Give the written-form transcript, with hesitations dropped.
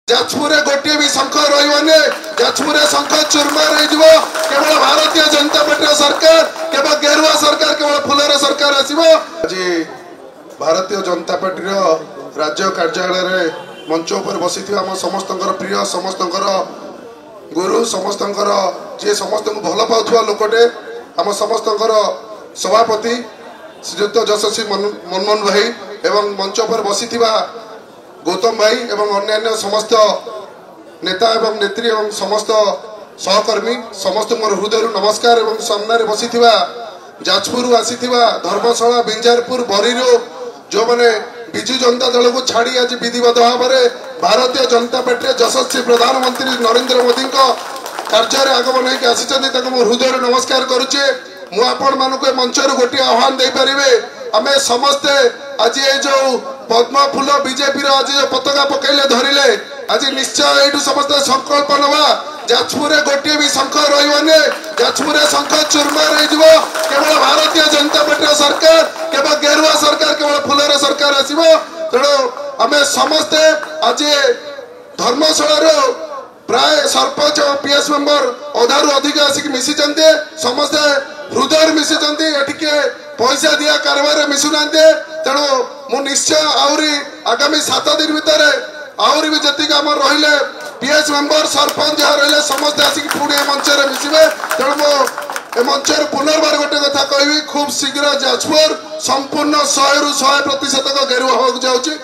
जाजपुर गोटे भी शंख रही जाजपुर शंख चूरमार हो केवल भारतीय जनता पार्टी सरकार केवल गेरुआ सरकार केवल फुलर सरकार आसब आज भारतीय जनता पार्टी राज्य कार्यालय मंच पर बसी आम समस्त प्रिय समस्त गुरु समस्त जी समस्त भल पाउथुवा लोकटे आम समस्त सभापति श्रीयुक्त यशस्वी मनमोहन भाई एवं मंच पर बसी गौतम भाई एवं अन्य समस्त नेता एवं नेत्री एवं समस्त सहकर्मी समस्त मोर हृदय नमस्कार एवं सामने बसी जाजपुर आसी धर्मशाला बिंजारपुर बरीरू जो मैंने विजु जनता दल को छाड़ी आज विधिवत भाव में भारतीय जनता पार्टी यशस्वी प्रधानमंत्री नरेंद्र मोदी कार्य आगमन होकर आसी हृदय नमस्कार करुचे मुझे मंचर गोटे आह्वान दे पारे आम समस्ते आज ये जो पद्म फूल बीजेपी आज जो पताका पकड़े धरले आज निश्चय ये समस्ते संकल्प नवा जाजपुर गोटे भी शंख रही जाजपुर शंख चूरमार हो केवल भारतीय जनता पार्टी सरकार केवल गेरुआ सरकार केवल फुलर सरकार आसब तेणु आम समस्ते आज धर्मशाला प्राय सरपंच और पीएस मेंबर अधारू अधिक आसिक मिसी समस्ते हृदय मिसी पैसा दिया कारबार मिशुना तेणु मु निश्चय आहरी आगामी 7 दिन भितर आहरी भी जी आम रही पीएस मेंबर सरपंच जहाँ रही समस्ते आसिक पुणी मंचर मिसवे तेणु मो मंचर पुनर्बार गोटे कथा कहि खूब शीघ्र जाजपुर संपूर्ण 100 ରୁ 100% गेरुआ होगा जाऊँगी।